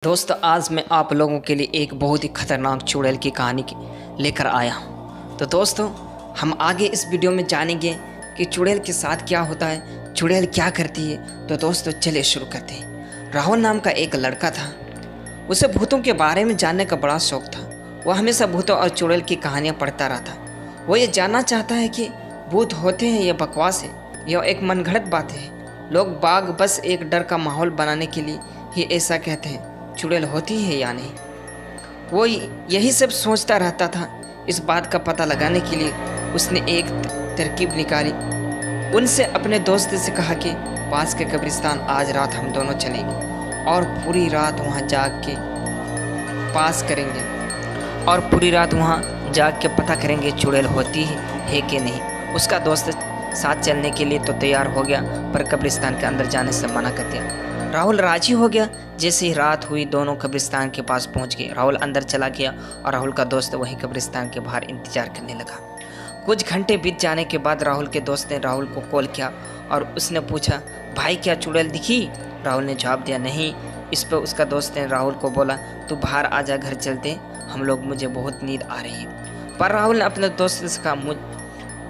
दोस्तों आज मैं आप लोगों के लिए एक बहुत ही खतरनाक चुड़ैल की कहानी लेकर आया हूँ। तो दोस्तों हम आगे इस वीडियो में जानेंगे कि चुड़ैल के साथ क्या होता है, चुड़ैल क्या करती है। तो दोस्तों चलिए शुरू करते हैं। राहुल नाम का एक लड़का था। उसे भूतों के बारे में जानने का बड़ा शौक था। वह हमेशा भूतों और चुड़ैल की कहानियाँ पढ़ता रहता। वो ये जानना चाहता है कि भूत होते हैं या बकवास है, यह एक मनगढ़ंत बात है। लोग बाग बस एक डर का माहौल बनाने के लिए ही ऐसा कहते हैं, चुड़ैल होती है या नहीं। वो यही सब सोचता रहता था। इस बात का पता लगाने के लिए उसने एक तरकीब निकाली। उनसे अपने दोस्त से कहा कि पास के कब्रिस्तान आज रात हम दोनों चलेंगे और पूरी रात वहाँ जाग के पता करेंगे चुड़ैल होती है कि नहीं। उसका दोस्त साथ चलने के लिए तो तैयार हो गया, पर कब्रिस्तान के अंदर जाने से मना कर दिया। राहुल राजी हो गया। जैसे ही रात हुई दोनों कब्रिस्तान के पास पहुंच गए। राहुल अंदर चला गया और राहुल का दोस्त वहीं कब्रिस्तान के बाहर इंतजार करने लगा। कुछ घंटे बीत जाने के बाद राहुल के दोस्त ने राहुल को कॉल किया और उसने पूछा, भाई क्या चुड़ैल दिखी? राहुल ने जवाब दिया, नहीं। इस पर उसका दोस्त ने राहुल को बोला, तू बाहर आजा, घर चलते हम लोग, मुझे बहुत नींद आ रही है। पर राहुल ने अपने दोस्त से कहा,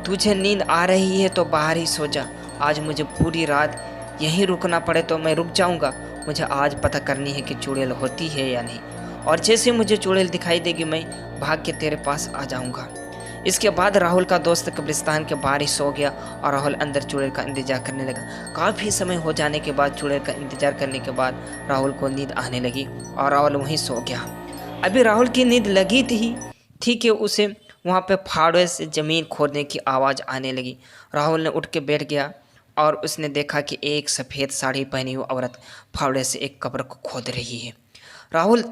तुझे नींद आ रही है तो बाहर ही सो जा। आज मुझे पूरी रात यहीं रुकना पड़े तो मैं रुक जाऊंगा। मुझे आज पता करनी है कि चुड़ैल होती है या नहीं, और जैसे मुझे चुड़ैल दिखाई देगी मैं भाग के तेरे पास आ जाऊंगा। इसके बाद राहुल का दोस्त कब्रिस्तान के बाहर ही सो गया और राहुल अंदर चुड़ैल का इंतजार करने लगा। काफ़ी समय हो जाने के बाद चुड़ैल का इंतजार करने के बाद राहुल को नींद आने लगी और राहुल वहीं सो गया। अभी राहुल की नींद लगी थी कि उसे वहाँ पे फावड़े से ज़मीन खोदने की आवाज़ आने लगी। राहुल ने उठ के बैठ गया और उसने देखा कि एक सफ़ेद साड़ी पहनी हुई औरत फावड़े से एक कब्र को खोद रही है। राहुल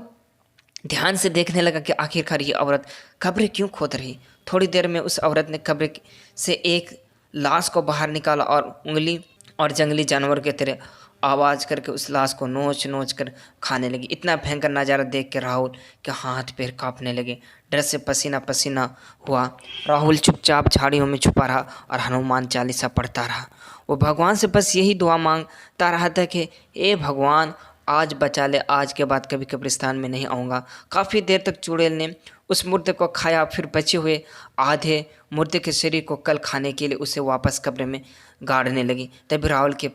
ध्यान से देखने लगा कि आखिरकार ये औरत कब्र क्यों खोद रही। थोड़ी देर में उस औरत ने कब्र से एक लाश को बाहर निकाला और उंगली और जंगली जानवर के तरह आवाज़ करके उस लाश को नोच नोच कर खाने लगी। इतना भयंकर नज़ारा देख के राहुल के हाथ पैर कांपने लगे। डर से पसीना पसीना हुआ। राहुल चुपचाप झाड़ियों में छुपा रहा और हनुमान चालीसा पढ़ता रहा। वो भगवान से बस यही दुआ मांगता रहा था कि ए भगवान आज बचा ले, आज के बाद कभी कब्रिस्तान में नहीं आऊँगा। काफ़ी देर तक चुड़ैल ने उस मुर्दे को खाया, फिर बचे हुए आधे मुर्दे के शरीर को कल खाने के लिए उसे वापस कब्र में गाड़ने लगी। तभी राहुल के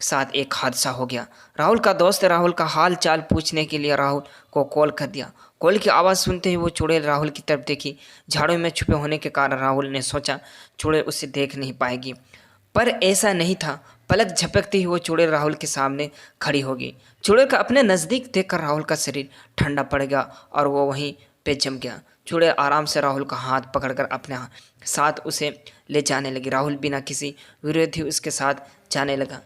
साथ एक हादसा हो गया। राहुल का दोस्त राहुल का हाल चाल पूछने के लिए राहुल को कॉल कर दिया। कॉल की आवाज़ सुनते ही वो चुड़ैल राहुल की तरफ देखी। झाड़ों में छुपे होने के कारण राहुल ने सोचा चुड़ैल उसे देख नहीं पाएगी, पर ऐसा नहीं था। पलक झपकते ही वो चुड़ैल राहुल के सामने खड़ी हो गई। चुड़ैल का अपने नज़दीक देखकर राहुल का शरीर ठंडा पड़ गया और वो वहीं पे जम गया। चुड़ैल आराम से राहुल का हाथ पकड़कर अपने साथ उसे ले जाने लगी। राहुल बिना किसी विरोध ही उसके साथ जाने लगा।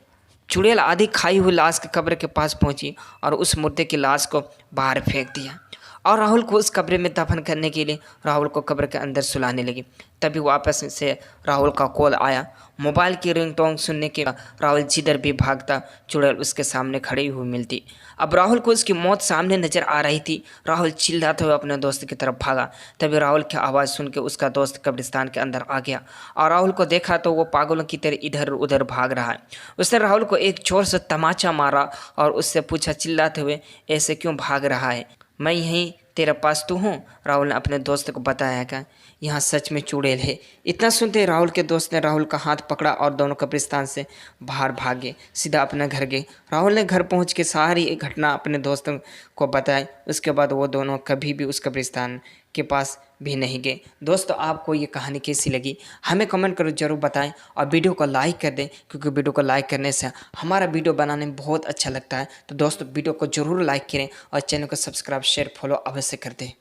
चुड़ैल आधी खाई हुई लाश के कब्र के पास पहुंची और उस मुर्दे की लाश को बाहर फेंक दिया और राहुल को उस कब्र में दफन करने के लिए राहुल को कब्र के अंदर सुलाने लगी। तभी वापस से राहुल का कॉल आया। मोबाइल की रिंगटोन सुनने के बाद राहुल जिधर भी भागता चुड़ैल उसके सामने खड़ी हुई मिलती। अब राहुल को उसकी मौत सामने नजर आ रही थी। राहुल चिल्लाते हुए अपने दोस्त की तरफ भागा। तभी राहुल की आवाज़ सुन के उसका दोस्त कब्रिस्तान के अंदर आ गया और राहुल को देखा तो वो पागलों की तरह इधर उधर भाग रहा है। उसने राहुल को एक जोर से तमाचा मारा और उससे पूछा चिल्लाते हुए, ऐसे क्यों भाग रहा है? मैं यहीं तेरे पास तो हूँ। राहुल ने अपने दोस्त को बताया कि यहाँ सच में चुड़ैल है। इतना सुनते ही राहुल के दोस्त ने राहुल का हाथ पकड़ा और दोनों कब्रिस्तान से बाहर भागे, सीधा अपने घर गए। राहुल ने घर पहुँच के सारी एक घटना अपने दोस्तों को बताई। उसके बाद वो दोनों कभी भी उस कब्रिस्तान के पास भी नहीं गए। दोस्तों आपको ये कहानी कैसी लगी हमें कमेंट करो ज़रूर बताएं और वीडियो को लाइक कर दें, क्योंकि वीडियो को लाइक करने से हमारा वीडियो बनाने में बहुत अच्छा लगता है। तो दोस्तों वीडियो को ज़रूर लाइक करें और चैनल को सब्सक्राइब शेयर फॉलो अवश्य कर दें।